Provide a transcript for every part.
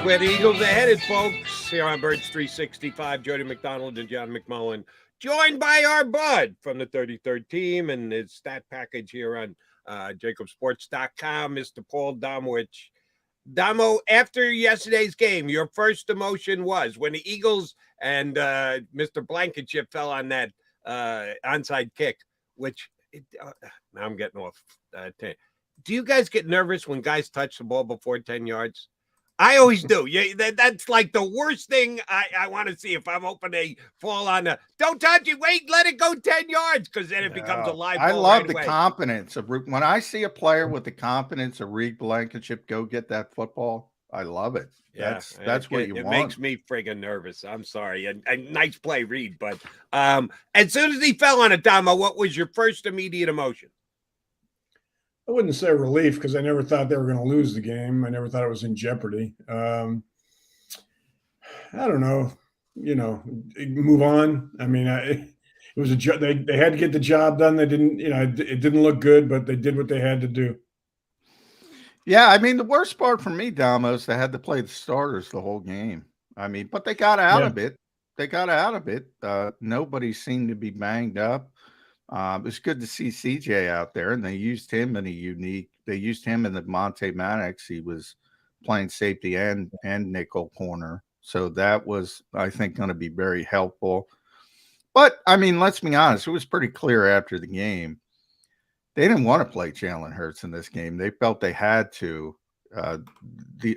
Where the Eagles are headed, folks. Here on Birds 365, Jody McDonald and John McMullen, joined by our bud from the 33rd team and his stat package here on JAKIBSports.com, Mr. Paul Domowitch. Domo, after yesterday's game, your first emotion was when the Eagles and Mr. Blankenship fell on that onside kick, which now I'm getting off. Do you guys get nervous when guys touch the ball before 10 yards? I always do. Yeah, that's like the worst thing I want to see. If I'm hoping they fall on the, don't touch it. Wait, let it go 10 yards because then it becomes a live ball. I love the confidence of when I see a player with the confidence of Reed Blankenship go get that football. I love it. That's what you want. It makes me friggin' nervous. I'm sorry. A nice play, Reed. But as soon as he fell on it, Damo, what was your first immediate emotion? I wouldn't say relief because I never thought they were going to lose the game. I never thought it was in jeopardy. I don't know, move on. I mean, it was they had to get the job done. They didn't, it didn't look good, but they did what they had to do. Yeah, I mean, the worst part for me, Damo, is they had to play the starters the whole game. I mean, but they got out of it. Nobody seemed to be banged up. It was good to see CJ out there, and they used him in the Monte Maddox. He was playing safety and nickel corner. So that was, I think, going to be very helpful. But, I mean, let's be honest. It was pretty clear after the game. They didn't want to play Jalen Hurts in this game. They felt they had to.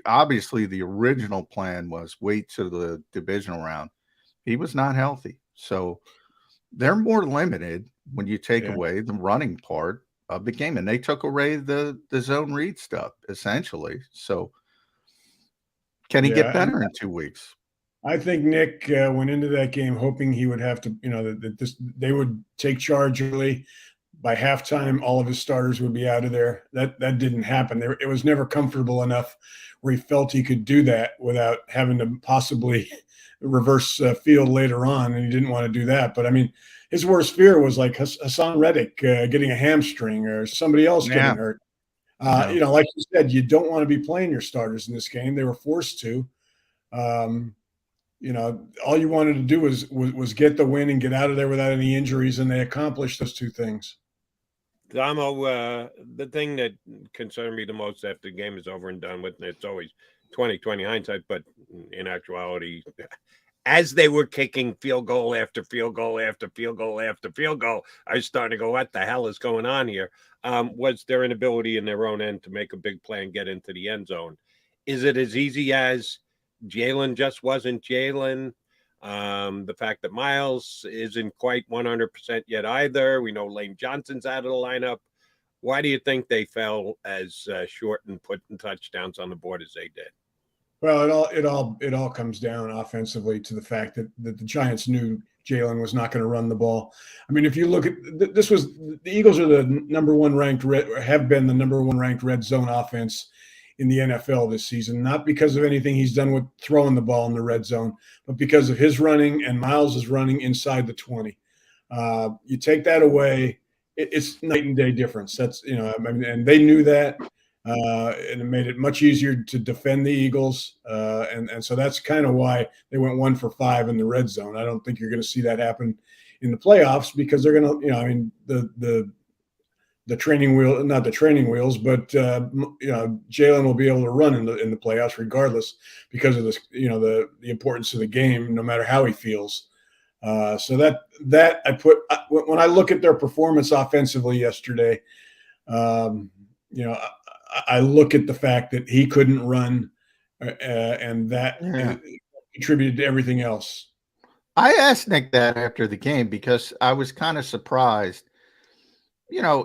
Obviously, the original plan was wait to the divisional round. He was not healthy. So they're more limited when you take away the running part of the game. And they took away the zone read stuff, essentially. So can he get better in 2 weeks? I think Nick went into that game hoping he would have to, that they would take charge early. By halftime, all of his starters would be out of there. That didn't happen. It was never comfortable enough where he felt he could do that without having to possibly reverse field later on, and he didn't want to do that. But, I mean, his worst fear was like Hassan Reddick getting a hamstring or somebody else getting hurt. Like you said, you don't want to be playing your starters in this game. They were forced to. All you wanted to do was get the win and get out of there without any injuries, and they accomplished those two things. Damo, the thing that concerned me the most after the game is over and done with, and it's always 20/20 hindsight, but in actuality, as they were kicking field goal after field goal after field goal after field goal, I was starting to go, what the hell is going on here? Was their inability in their own end to make a big play and get into the end zone. Is it as easy as Jalen just wasn't Jalen? The fact that Miles isn't quite 100% yet either. We know Lane Johnson's out of the lineup. Why do you think they fell as short and putting touchdowns on the board as they did? Well, it all comes down offensively to the fact that the Giants knew Jalen was not going to run the ball. I mean, if you look at the Eagles are the number one ranked have been the number one ranked red zone offense in the NFL this season, not because of anything he's done with throwing the ball in the red zone, but because of his running and Miles' running inside the 20. You take that away, it's night and day difference. That's, and they knew that, and it made it much easier to defend the Eagles. And so that's kind of why they went 1 for 5 in the red zone. I don't think you're going to see that happen in the playoffs because they're going to, the training wheel, not the training wheels, but Jalen will be able to run in the playoffs regardless because of this, the importance of the game, no matter how he feels. So that I put when I look at their performance offensively yesterday, I look at the fact that he couldn't run, and that contributed to everything else. I asked Nick that after the game because I was kind of surprised.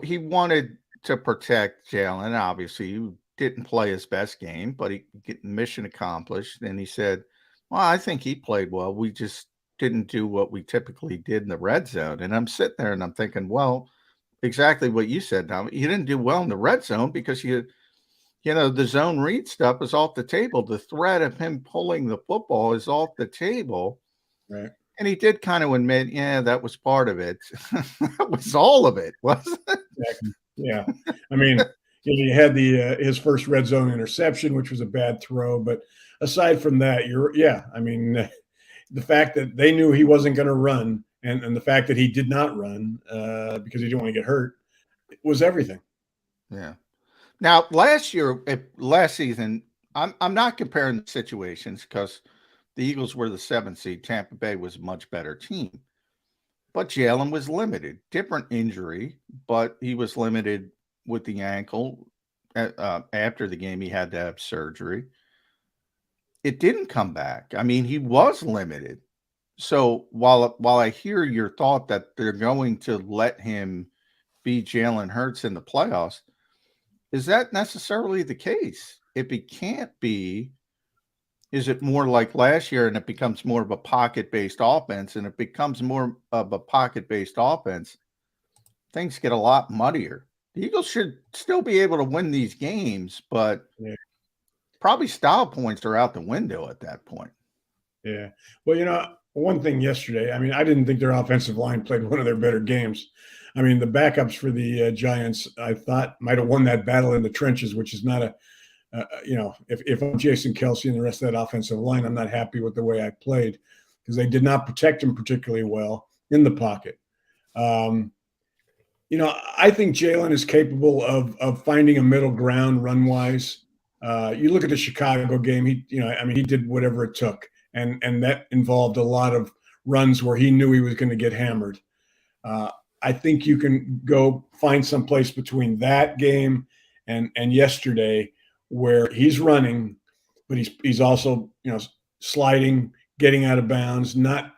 He wanted to protect Jalen. Obviously, he didn't play his best game, but he get mission accomplished. And he said, well, I think he played well. We just didn't do what we typically did in the red zone. And I'm sitting there and I'm thinking, well, exactly what you said, Tom. You didn't do well in the red zone because the zone read stuff is off the table. The threat of him pulling the football is off the table. Right. And he did kind of admit, that was part of it. That was all of it, wasn't it? Exactly. Yeah. I mean, he had his first red zone interception, which was a bad throw. But aside from that, I mean, the fact that they knew he wasn't going to run and the fact that he did not run because he didn't want to get hurt was everything. Yeah. Now, last season, I'm not comparing the situations because the Eagles were the 7th seed. Tampa Bay was a much better team. But Jalen was limited. Different injury, but he was limited with the ankle. After the game, he had to have surgery. It didn't come back. I mean, he was limited. So while I hear your thought that they're going to let him be Jalen Hurts in the playoffs, is that necessarily the case? If he can't be, is it more like last year and it becomes more of a pocket-based offense? And it becomes more of a pocket-based offense, things get a lot muddier. The Eagles should still be able to win these games, but probably style points are out the window at that point. Yeah. Well, one thing yesterday, I mean, I didn't think their offensive line played one of their better games. I mean, the backups for the Giants, I thought might have won that battle in the trenches, which is not if I'm Jason Kelce and the rest of that offensive line, I'm not happy with the way I played because they did not protect him particularly well in the pocket. I think Jalen is capable of finding a middle ground run-wise. You look at the Chicago game, he did whatever it took. And that involved a lot of runs where he knew he was going to get hammered. I think you can go find some place between that game and yesterday where he's running, but he's also sliding, getting out of bounds, not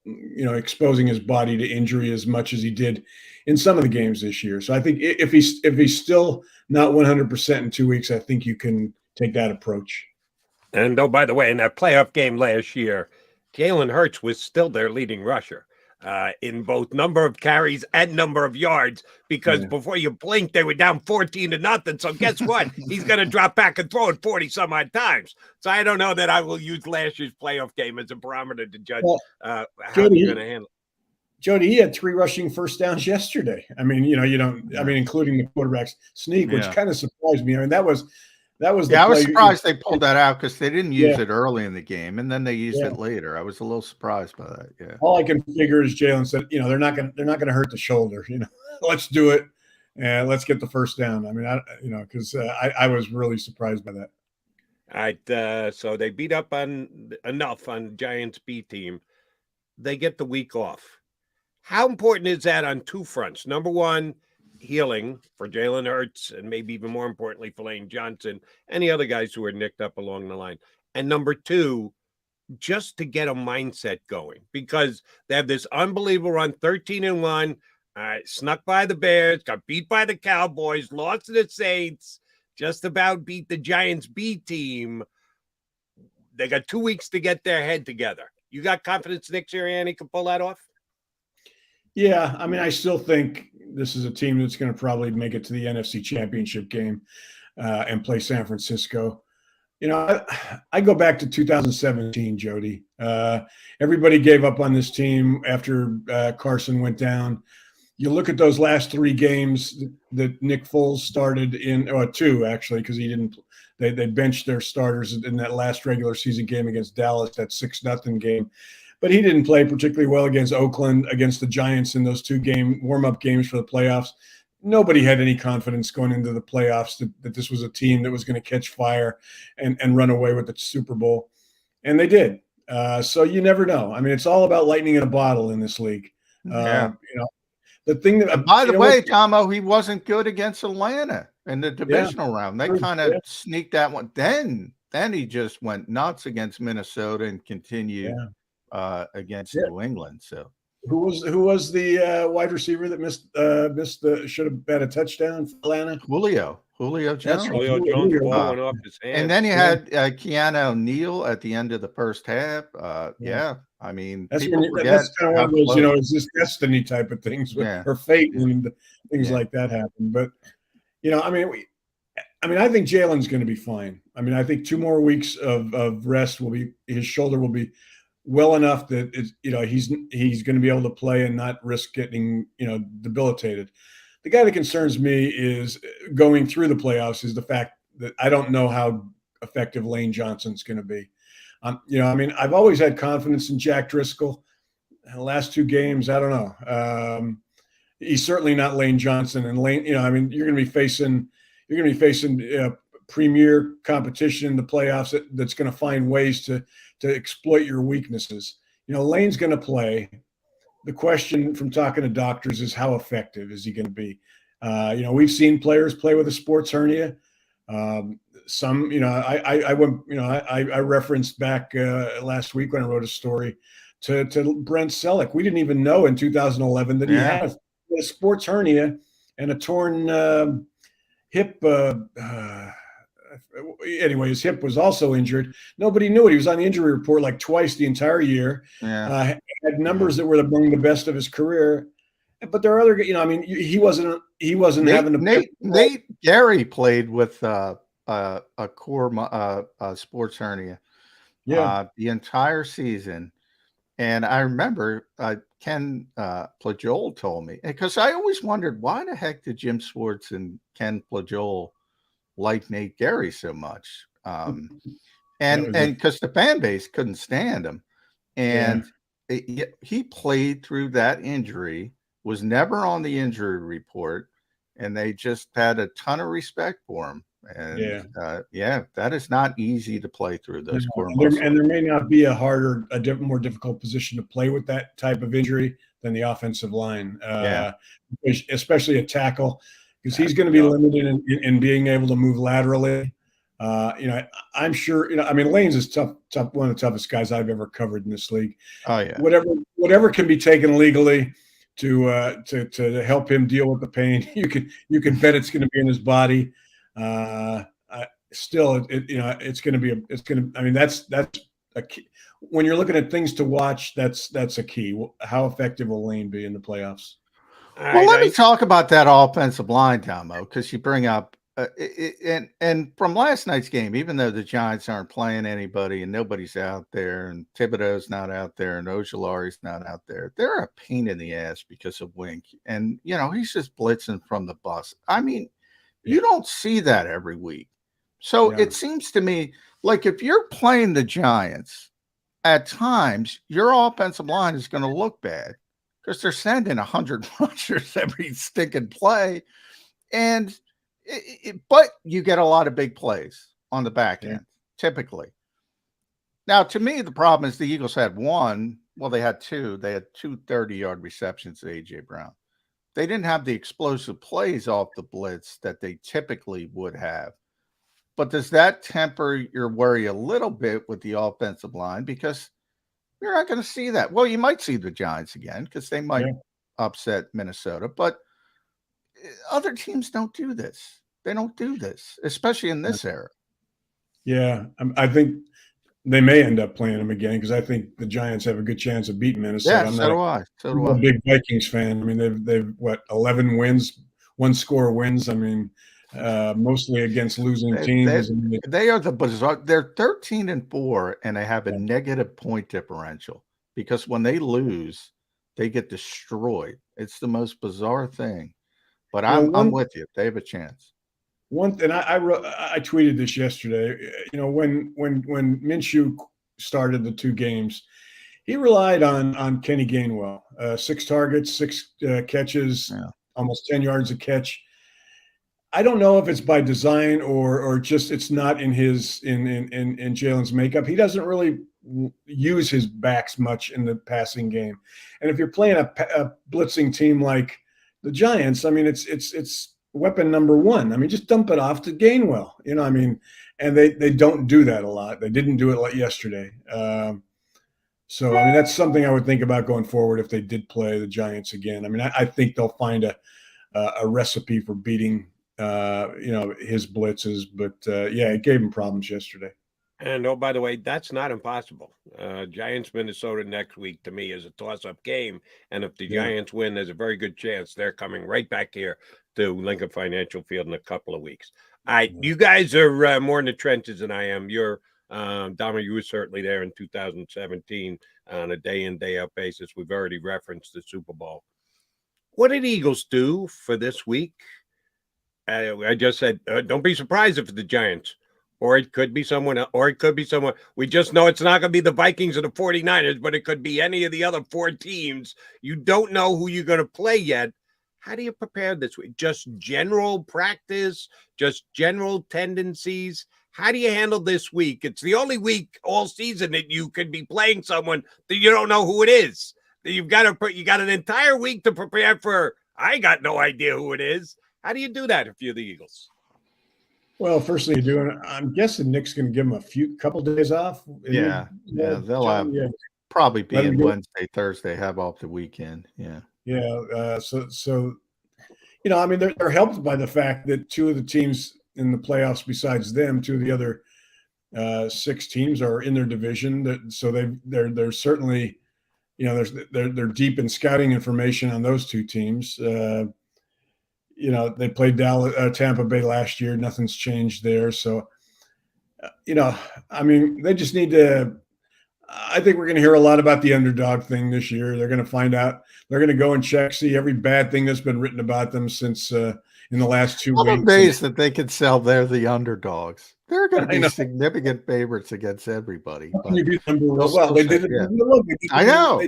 exposing his body to injury as much as he did in some of the games this year. So I think if he's still not 100% in 2 weeks, I think you can take that approach. And by the way, in that playoff game last year, Jalen Hurts was still their leading rusher in both number of carries and number of yards because before you blink, they were down 14-0. So guess what? He's going to drop back and throw it 40 some odd times. So I don't know that I will use last year's playoff game as a barometer to judge how Jody, you're going to handle it. Jody, he had 3 rushing first downs yesterday. I mean, including the quarterback's sneak, which kind of surprised me. I mean, that was I was surprised they pulled that out because they didn't use it early in the game, and then they used it later. I was a little surprised by that. Yeah. All I can figure is Jalen said, they're not going to hurt the shoulder. Let's do it, and let's get the first down. I mean, because I was really surprised by that. All right, so they beat up enough on Giants B team. They get the week off. How important is that on 2 fronts? Number one, healing for Jalen Hurts and maybe even more importantly for Lane Johnson, any other guys who are nicked up along the line. And number 2, just to get a mindset going because they have this unbelievable run, 13-1, snuck by the Bears, got beat by the Cowboys, lost to the Saints, just about beat the Giants B team. They got 2 weeks to get their head together. You got confidence Nick Sirianni can pull that off? Yeah, I mean, I still think this is a team that's going to probably make it to the NFC Championship game and play San Francisco. I go back to 2017, Jody. Everybody gave up on this team after Carson went down. You look at those last 3 games that Nick Foles started in, or 2 actually, because he didn't. They benched their starters in that last regular season game against Dallas, that 6-0 game. But he didn't play particularly well against Oakland, against the Giants in those 2 warm-up games for the playoffs. Nobody had any confidence going into the playoffs that this was a team that was going to catch fire and run away with the Super Bowl. And they did. So you never know. I mean, it's all about lightning in a bottle in this league. The thing that, by the way, Tomo, he wasn't good against Atlanta in the divisional round. They kind of sneaked that one. Then he just went nuts against Minnesota and continued. Against New England. So who was the wide receiver that should have had a touchdown for Atlanta? Julio Jones. Julio Jones blowing off his hands. And then you had Keanu O'Neal at the end of the first half. I mean, that's kind of one of those, is this destiny type of things or fate and things like that happen. But I think Jalen's going to be fine. I mean, I think 2 more weeks of rest his shoulder will be well enough that he's going to be able to play and not risk getting debilitated. The guy that concerns me is going through the playoffs is the fact that I don't know how effective Lane Johnson's going to be. I mean, I've always had confidence in Jack Driscoll. The last 2 games, I don't know. He's certainly not Lane Johnson. And Lane, I mean, you're going to be facing premier competition in the playoffs that's going to find ways to exploit your weaknesses. Lane's going to play. The question from talking to doctors is how effective is he going to be? We've seen players play with a sports hernia. Some, I referenced back last week when I wrote a story to Brent Selleck. We didn't even know in 2011 that he had a sports hernia and a torn hip. Anyway, his hip was also injured. Nobody knew it. He was on the injury report like twice the entire year. Had numbers that were among the best of his career. But there are other, I mean, he wasn't having to. Nate Gary played with a core sports hernia, the entire season. And I remember Ken Plagiol told me, because I always wondered, why the heck did Jim Schwartz and Ken Plagiol like Nate Gary so much? And because the fan base couldn't stand him. And he played through that injury, was never on the injury report, and they just had a ton of respect for him. And that is not easy to play through those core muscles. And there may not be a more difficult position to play with that type of injury than the offensive line, especially a tackle, because he's going to be limited in being able to move laterally. I'm sure. I mean, Lane's is tough, one of the toughest guys I've ever covered in this league. Oh yeah. Whatever can be taken legally to help him deal with the pain, you can bet it's going to be in his body. Still, it's going to. I mean, that's a key. When you're looking at things to watch, that's a key. How effective will Lane be in the playoffs? Well, let me talk about that offensive line, Tomo, because you bring up and from last night's game, even though the Giants aren't playing anybody and nobody's out there, and Thibodeau's not out there, and Ojulari's not out there, they're a pain in the ass because of Wink, and he's just blitzing from the bus. I mean, you don't see that every week. So it seems to me like if you're playing the Giants, at times your offensive line is going to look bad because they're sending 100 rushers every stinking play. And but you get a lot of big plays on the back end, typically. Now, to me, the problem is the Eagles had one. Well, they had two. They had 2 30-yard receptions to A.J. Brown. They didn't have the explosive plays off the blitz that they typically would have. But does that temper your worry a little bit with the offensive line? Because you're not going to see that. Well, you might see the Giants again because they might upset Minnesota. But other teams don't do this. They don't do this, especially in this era. Yeah, I think they may end up playing them again because I think the Giants have a good chance of beating Minnesota. Yeah, so do I. I'm a big Vikings fan. I mean, they've 11 wins, 1-score wins. I mean, mostly against losing teams. They are the bizarre. They're 13-4, and they have a negative point differential because when they lose, they get destroyed. It's the most bizarre thing. But I'm with you. They have a chance. And I tweeted this yesterday. When Minshew started the 2 games, he relied on Kenny Gainwell. 6 targets, 6 catches, almost 10 yards a catch. I don't know if it's by design or just it's not in Jalen's makeup. He doesn't really use his backs much in the passing game. And if you're playing a blitzing team like the Giants, I mean, it's weapon number 1. I mean, just dump it off to Gainwell. I mean, and they don't do that a lot. They didn't do it like yesterday. So I mean, that's something I would think about going forward if they did play the Giants again. I mean, I think they'll find a recipe for beating his blitzes. But it gave him problems yesterday. And by the way, that's not impossible. Giants Minnesota next week to me is a toss-up game, and if the Giants win, there's a very good chance they're coming right back here to Lincoln Financial Field in a couple of weeks. You guys are more in the trenches than I am. You're Dama, you were certainly there in 2017 on a day-in, day-out basis. We've already referenced the Super Bowl. What did Eagles do for this week? I just said, don't be surprised if the Giants Or it could be someone else, or it could be someone. We just know it's not going to be the Vikings or the 49ers, but it could be any of the other 4 teams. You don't know who you're going to play yet. How do you prepare this week? Just general practice, just general tendencies. How do you handle this week? It's the only week all season that you could be playing someone that you don't know who it is. You got an entire week to prepare for. I got no idea who it is. How do you do that if you're the Eagles? Well, first thing you do, and I'm guessing Nick's going to give them a couple days off. Yeah, they'll probably be in Wednesday, Thursday, have off the weekend. Yeah. So I mean, they're helped by the fact that 2 of the teams in the playoffs, besides them, 2 of the other 6 teams are in their division. So they're certainly, they're deep in scouting information on those 2 teams. They played Tampa Bay last year. Nothing's changed there. So, I mean, they just need to. I think we're going to hear a lot about the underdog thing this year. They're going to find out. They're going to go and see every bad thing that's been written about them since in the last 2 weeks. I'm amazed that they could sell they're the underdogs. They're going to be significant favorites against everybody. Well, they did it. Yeah. I know.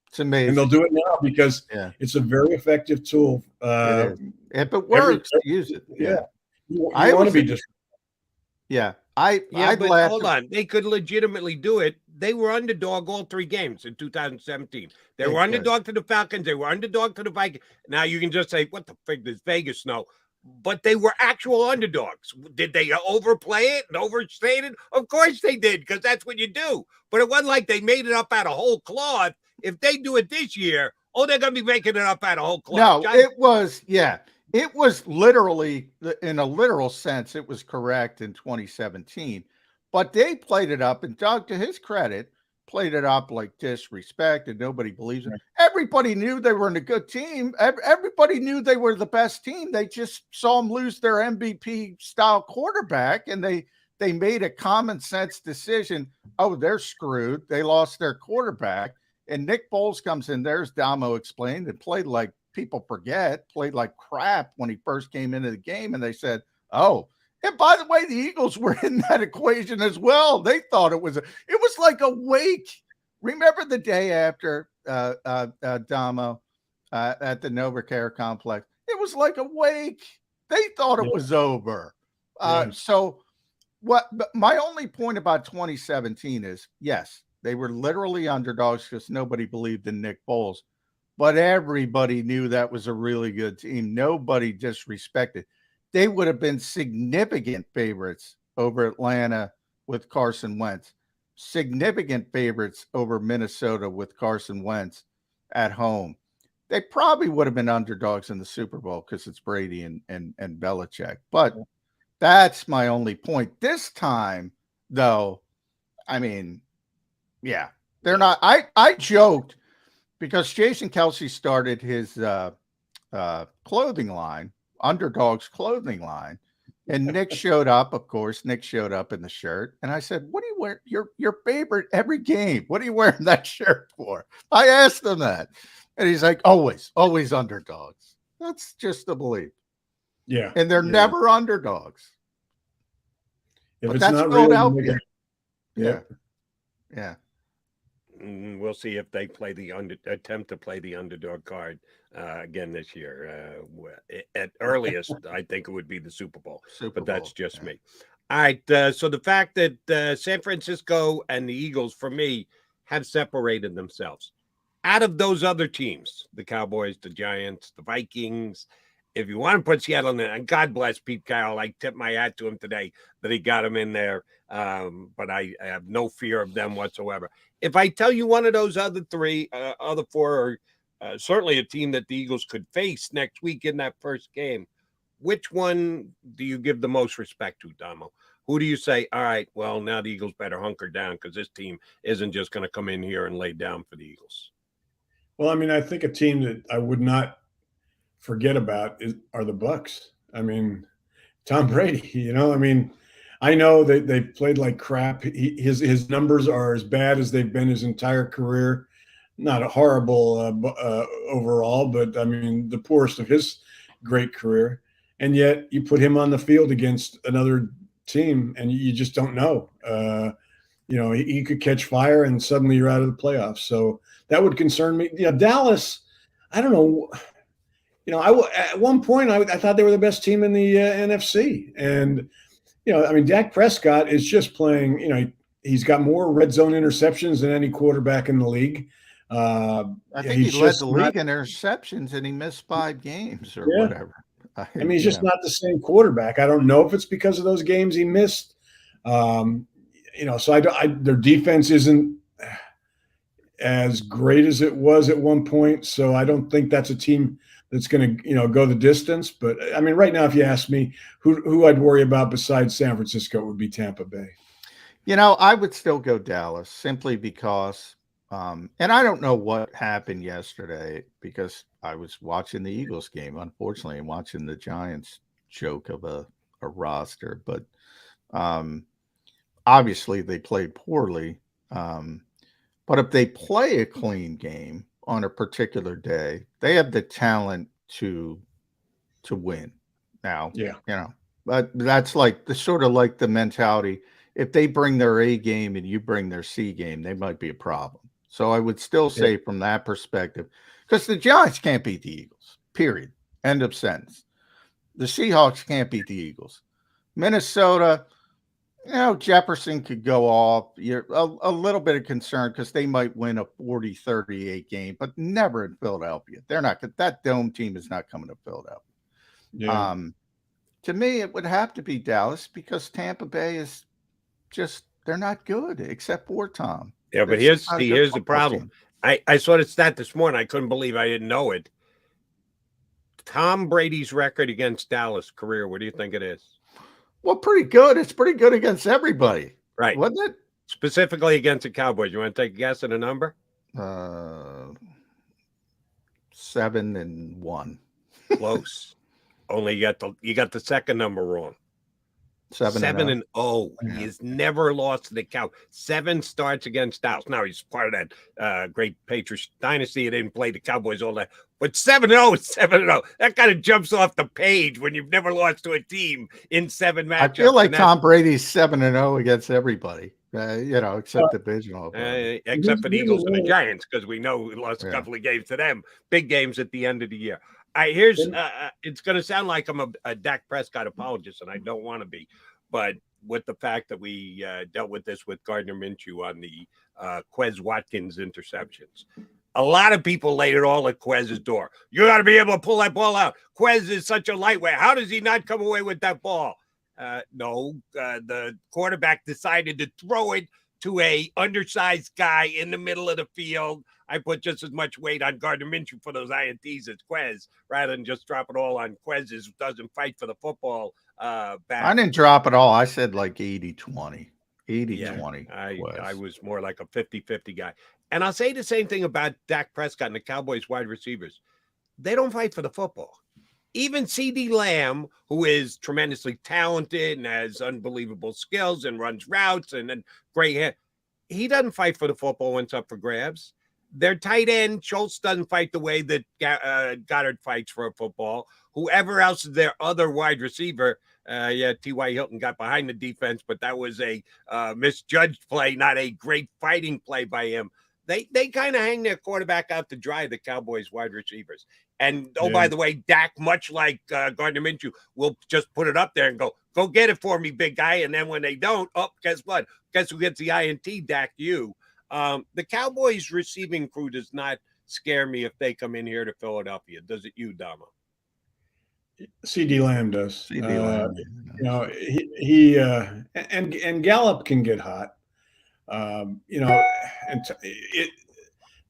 It's amazing. And they'll do it now because it's a very effective tool. It is. If it works, use it. Yeah. You want to be just. Yeah. But hold on. They could legitimately do it. They were underdog all 3 games in 2017. They were underdog to the Falcons. They were underdog to the Vikings. Now you can just say, what the frig does Vegas know? But they were actual underdogs. Did they overplay it and overstate it? Of course they did, because that's what you do. But it wasn't like they made it up out of whole cloth. If they do it this year, they're going to be making it up out of whole cloth. No, it was literally, in a literal sense, it was correct in 2017. But they played it up, and Doug, to his credit, played it up like disrespect, and nobody believes it. Everybody knew they were in a good team. Everybody knew they were the best team. They just saw them lose their MVP-style quarterback, and they made a common sense decision. Oh, they're screwed. They lost their quarterback. And Nick Foles comes in, there's Damo explained, and played like people forget, played like crap when he first came into the game. And they said, oh, and by the way, the Eagles were in that equation as well. They thought it was like a wake. Remember the day after Damo at the NovaCare complex? It was like a wake. They thought it was over. So but my only point about 2017 is, yes, they were literally underdogs because nobody believed in Nick Foles. But everybody knew that was a really good team. Nobody disrespected. They would have been significant favorites over Atlanta with Carson Wentz. Significant favorites over Minnesota with Carson Wentz at home. They probably would have been underdogs in the Super Bowl because it's Brady and Belichick. But that's my only point. This time, though, I mean, yeah, they're not. I joked because Jason Kelsey started his clothing line, Underdogs clothing line, and Nick showed up. Of course, Nick showed up in the shirt, and I said, "What do you wear? Your favorite every game? What are you wearing that shirt for?" I asked him that, and he's like, "Always underdogs." That's just the belief. Yeah, and they're never underdogs. If but it's that's not Philadelphia. Yeah. We'll see if they attempt to play the underdog card again this year. At earliest, I think it would be the Super Bowl. But that's just me. All right. So the fact that San Francisco and the Eagles, for me, have separated themselves out of those other teams, the Cowboys, the Giants, the Vikings. If you want to put Seattle in there, and God bless Pete Carroll, I tip my hat to him today that he got him in there. But I have no fear of them whatsoever. If I tell you one of those other 4 are certainly a team that the Eagles could face next week in that first game, which one do you give the most respect to, Damo? Who do you say, all right, well, now the Eagles better hunker down because this team isn't just going to come in here and lay down for the Eagles? Well, I mean, I think a team that I would not forget about are the Bucks. I mean, Tom Brady, I mean, I know that they played like crap. His numbers are as bad as they've been his entire career. Not a horrible overall, but I mean, the poorest of his great career. and yet you put him on the field against another team, and you just don't know. He could catch fire, and suddenly you're out of the playoffs. So that would concern me. Dallas, I don't know. At one point I thought they were the best team in the NFC, and Dak Prescott is just playing. He's got more red zone interceptions than any quarterback in the league. I think he led the league in interceptions, and he missed 5 games or whatever. He's just not the same quarterback. I don't know if it's because of those games he missed. So their defense isn't as great as it was at one point. So I don't think that's a team that's going to, go the distance. But right now, if you ask me who I'd worry about besides San Francisco, it would be Tampa Bay. I would still go Dallas simply because, and I don't know what happened yesterday because I was watching the Eagles game, unfortunately, and watching the Giants joke of a roster. But obviously they played poorly. But if they play a clean game on a particular day, they have the talent to win. Now, but that's like the mentality. If they bring their A game and you bring their C game, they might be a problem. So I would still say from that perspective, because the Giants can't beat the Eagles, period. End of sentence. The Seahawks can't beat the Eagles. Minnesota, Jefferson could go off. You're a little bit of concern because they might win a 40-38 game, but never in Philadelphia. They're not. That dome team is not coming to Philadelphia. Yeah. To me, it would have to be Dallas because Tampa Bay is just, they're not good except for Tom. Yeah, but here's the problem. I saw the stat this morning. I couldn't believe I didn't know it. Tom Brady's record against Dallas career, what do you think it is? Well, pretty good. It's pretty good against everybody. Right. Wasn't it? Specifically against the Cowboys. You want to take a guess at a number? 7-1. Close. Only you got the second number wrong. 7-0. Yeah. He has never lost to the Cow. 7 starts against Dallas. Now he's part of that great Patriots dynasty. He didn't play the Cowboys all that. But 7-0 is 7-0. That kind of jumps off the page when you've never lost to a team in 7 matchups. I feel like Tom Brady's 7-0 against everybody. Except divisional. Except for the Eagles and the Giants, because we know we lost a couple of games to them. Big games at the end of the year. It's going to sound like I'm a Dak Prescott apologist, and I don't want to be, but with the fact that we dealt with this with Gardner Minshew on the Quez Watkins interceptions, a lot of people laid it all at Quez's door. You got to be able to pull that ball out. Quez is such a lightweight. How does he not come away with that ball? The quarterback decided to throw it to a undersized guy in the middle of the field. I put just as much weight on Gardner Minshew for those INTs as Quez, rather than just drop it all on Quez, who doesn't fight for the football back. I didn't drop it all. I said like 80-20. 80-20. I was more like a 50-50 guy. And I'll say the same thing about Dak Prescott and the Cowboys wide receivers. They don't fight for the football. Even CeeDee Lamb, who is tremendously talented and has unbelievable skills and runs routes and great hair, he doesn't fight for the football when it's up for grabs. Their tight end, Schultz, doesn't fight the way that Goddard fights for a football. Whoever else is their other wide receiver, T.Y. Hilton got behind the defense, but that was a misjudged play, not a great fighting play by him. They kind of hang their quarterback out to dry, the Cowboys wide receivers. And, by the way, Dak, much like Gardner Minshew, will just put it up there and go get it for me, big guy. And then when they don't, guess what? Guess who gets the INT? Dak, you. The Cowboys receiving crew does not scare me if they come in here to Philadelphia. Does it you, Dama? CeeDee Lamb does. CeeDee Lamb. And Gallup can get hot.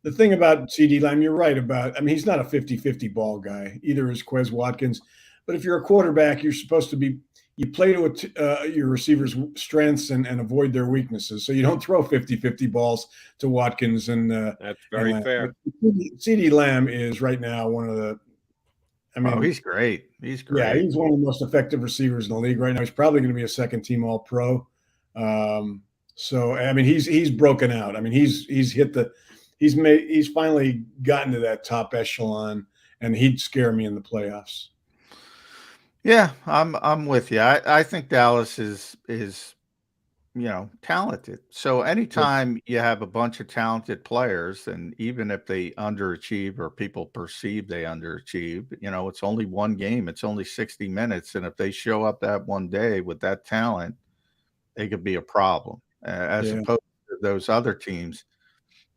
The thing about CeeDee Lamb, you're right about, he's not a 50-50 ball guy. Either is Quez Watkins. But if you're a quarterback, you're supposed to be, you play to your receivers' strengths and avoid their weaknesses. So you don't throw 50-50 balls to Watkins. And that's very fair. CeeDee Lamb is right now one of the, he's great. He's great. Yeah, he's one of the most effective receivers in the league right now. He's probably going to be a second-team All-Pro. He's broken out. He's finally gotten to that top echelon, and he'd scare me in the playoffs. Yeah, I'm with you. I think Dallas is talented. So anytime you have a bunch of talented players, and even if they underachieve or people perceive they underachieve, it's only one game. It's only 60 minutes. And if they show up that one day with that talent, they could be a problem. As Yeah. opposed to those other teams,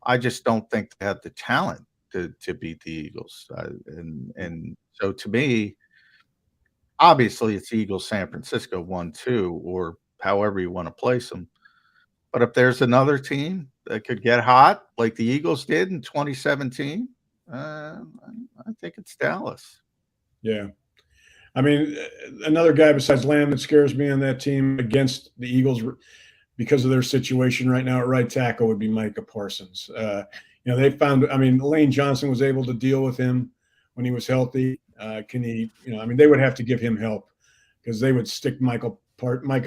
I just don't think they have the talent to beat the Eagles. And so to me, obviously it's Eagles, San Francisco 1-2, or however you want to place them. But if there's another team that could get hot like the Eagles did in 2017, I think it's Dallas. Yeah. I mean, another guy besides Lamb that scares me on that team against the Eagles because of their situation right now at right tackle would be Micah Parsons. They found, I mean, Lane Johnson was able to deal with him when he was healthy. Can he, they would have to give him help because they would stick Micah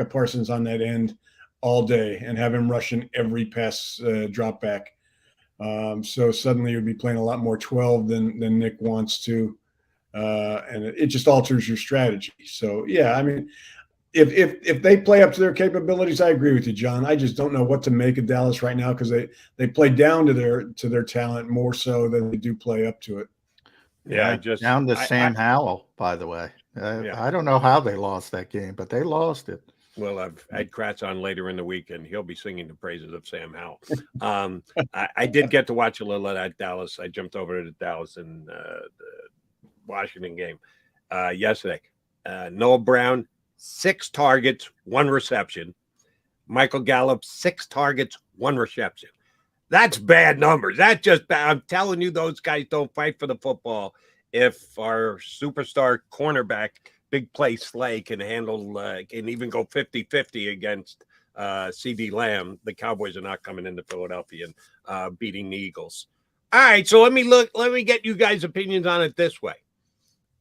Parsons on that end all day and have him rushing every pass drop back. So suddenly you would be playing a lot more 12 than Nick wants to. And it just alters your strategy. So, yeah, I mean, if they play up to their capabilities, I agree with you, John. I just don't know what to make of Dallas right now because they play down to their talent more so than they do play up to it. Yeah, down to Sam Howell, by the way. I don't know how they lost that game, but they lost it. Well, I've had Kratz on later in the week, and he'll be singing the praises of Sam Howell. I did get to watch a little of that Dallas. I jumped over to the Dallas and the Washington game yesterday. Noah Brown, 6 targets, 1 reception. Michael Gallup, 6 targets, 1 reception. That's bad numbers. That's just bad. I'm telling you, those guys don't fight for the football. If our superstar cornerback, big play Slay, can handle, can even go 50-50 against CD Lamb, the Cowboys are not coming into Philadelphia and beating the Eagles. All right, so let me get you guys' opinions on it this way.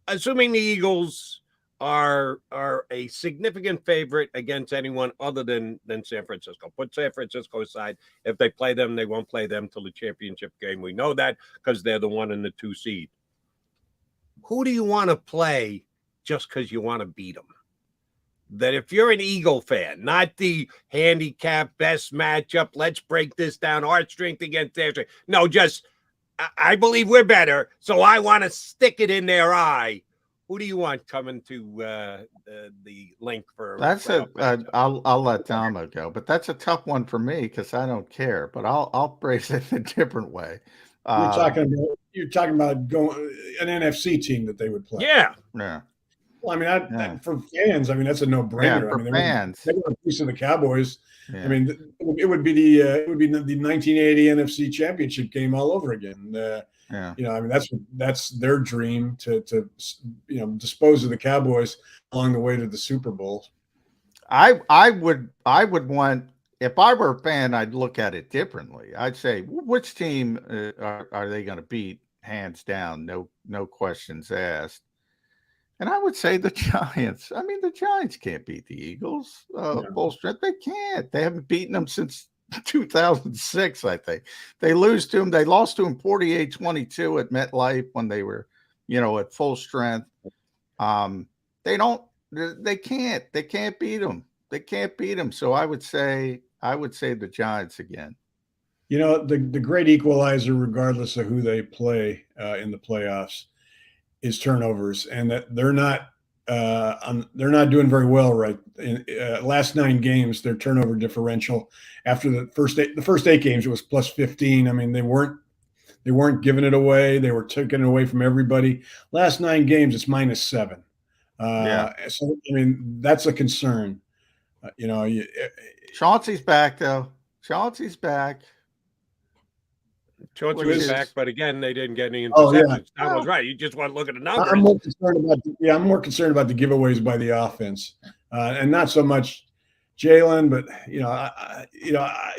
Assuming the Eagles are a significant favorite against anyone other than San Francisco. Put San Francisco aside. If they play them, they won't play them till the championship game. We know that because they're the 1 and the 2 seed. Who do you want to play just because you want to beat them? That if you're an Eagle fan, not the handicap best matchup, let's break this down, our strength against their strength. No, just I believe we're better, so I want to stick it in their eye. Who do you want coming to the link for? That's I'll let Dama go, but that's a tough one for me because I don't care. But I'll phrase it in a different way. You're talking about going an NFC team that they would play. Yeah. Well, I mean, for fans, I mean that's a no-brainer. Yeah, for fans, they want a piece of the Cowboys. Yeah. I mean, it would be the 1980 NFC Championship game all over again. I mean that's their dream to dispose of the Cowboys along the way to the Super Bowl. I would want, if I were a fan, I'd look at it differently. I'd say, which team are they going to beat hands down, no questions asked. And I would say the Giants. I mean, the Giants can't beat the Eagles. Full strength, they can't. They haven't beaten them since 2006, I think. They lost to them 48-22 at MetLife when they were, at full strength. They can't beat them. They can't beat them. So I would say the Giants again. The great equalizer, regardless of who they play in the playoffs, is turnovers, and that they're not doing very well right. In last 9 games, their turnover differential after the first 8 games, it was plus 15. I mean, they weren't giving it away. They were taking it away from everybody. Last 9 games, it's minus 7. So I mean, that's a concern. Chauncey's back though. Chauncey was back, but again, they didn't get any interceptions. That was right. You just want to look at the numbers. I'm more concerned about the giveaways by the offense, and not so much Jalen, but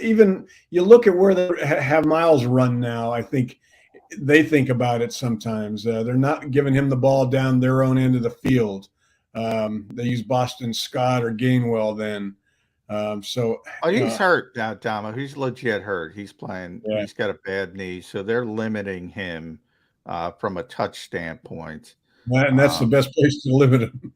even you look at where they have Miles run now. I think they think about it sometimes. They're not giving him the ball down their own end of the field. They use Boston Scott or Gainwell then. He's hurt now, Dama. He's legit hurt. He's playing. Yeah. He's got a bad knee, so they're limiting him from a touch standpoint. And that's the best place to limit him.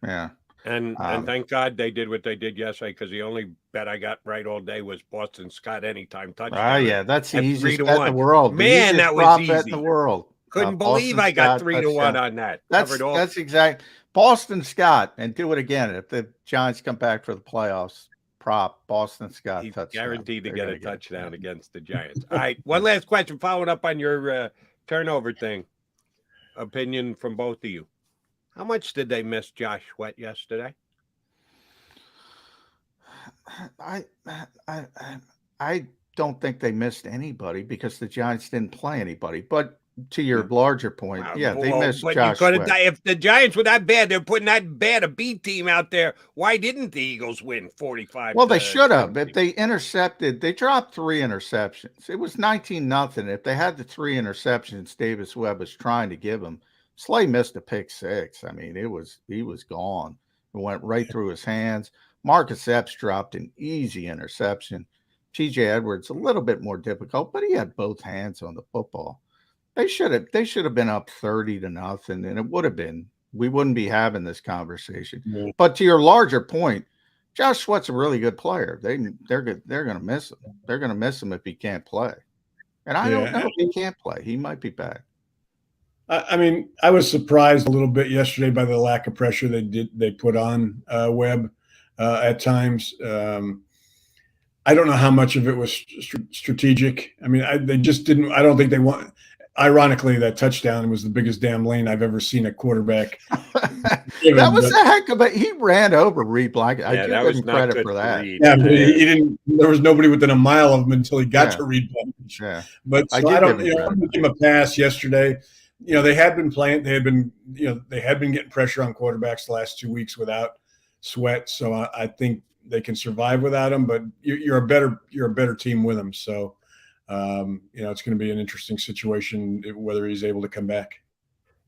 Yeah. And thank God they did what they did yesterday, because the only bet I got right all day was Boston Scott anytime touchdown. Yeah, that's the at easiest 3 to bet in the 1. world. Man, that was prop bet in easy. the world. Couldn't believe Boston I got Scott 3 to 1 touchdown. on that. Covered all. That's exact. Boston Scott, and do it again if the Giants come back for the playoffs. Prop Boston Scott He's touchdown. guaranteed to They're get gonna a touchdown it. against the Giants. All right, one last question, following up on your turnover thing. Opinion from both of you. How much did they miss Josh Sweat yesterday? I don't think they missed anybody because the Giants didn't play anybody. But to your larger point, they missed Josh Sweat. If the Giants were that bad, they're putting that bad a B team out there. Why didn't the Eagles win 45? Well, they should have. If they intercepted, they dropped 3 interceptions. It was 19-0. If they had the 3 interceptions Davis Webb was trying to give them, Slay missed a pick 6. I mean, he was gone. It went right through his hands. Marcus Epps dropped an easy interception. TJ Edwards a little bit more difficult, but he had both hands on the football. They should have been up 30-0, and it would have been. We wouldn't be having this conversation. Yeah. But to your larger point, Josh Sweat's a really good player. They're going to miss him. They're going to miss him if he can't play. And I don't know if he can't play. He might be back. I mean, I was surprised a little bit yesterday by the lack of pressure they put on Webb at times. I don't know how much of it was strategic. I mean, they just didn't. I don't think they want. Ironically, that touchdown was the biggest damn lane I've ever seen a quarterback. That was a heck of a. He ran over Reed Blankenship. I give him credit for that. Yeah, but he didn't. There was nobody within a mile of him until he got to Reed Blankenship. Yeah, but so I don't. I'm gonna give him a pass yesterday. They had been playing. They had been. They had been getting pressure on quarterbacks the last 2 weeks without Sweat. So I think they can survive without him. But you're a better team with him. So. It's going to be an interesting situation whether he's able to come back.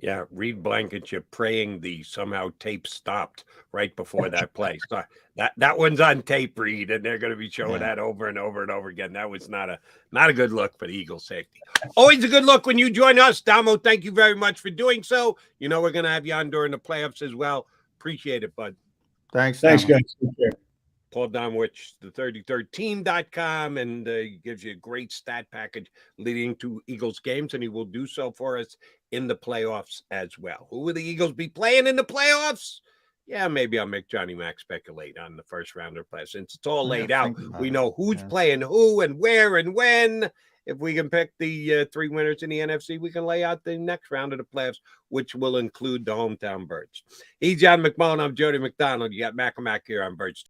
Yeah, Reed Blankenship praying the somehow tape stopped right before that play. So that one's on tape, Reed, and they're going to be showing that over and over and over again. That was not a good look for the Eagles safety. Always a good look when you join us, Domo. Thank you very much for doing so. We're going to have you on during the playoffs as well. Appreciate it, bud. Thanks, guys. Take care. Paul Domowitch, the 33team.com, and he gives you a great stat package leading to Eagles games, and he will do so for us in the playoffs as well. Who will the Eagles be playing in the playoffs? Yeah, maybe I'll make Johnny Mac speculate on the first round of play. Since it's all laid out, we know who's playing who and where and when. If we can pick the 3 winners in the NFC, we can lay out the next round of the playoffs, which will include the hometown Birds. He's John McMullen. I'm Jody McDonald. You got Mac and Mac here on Birds.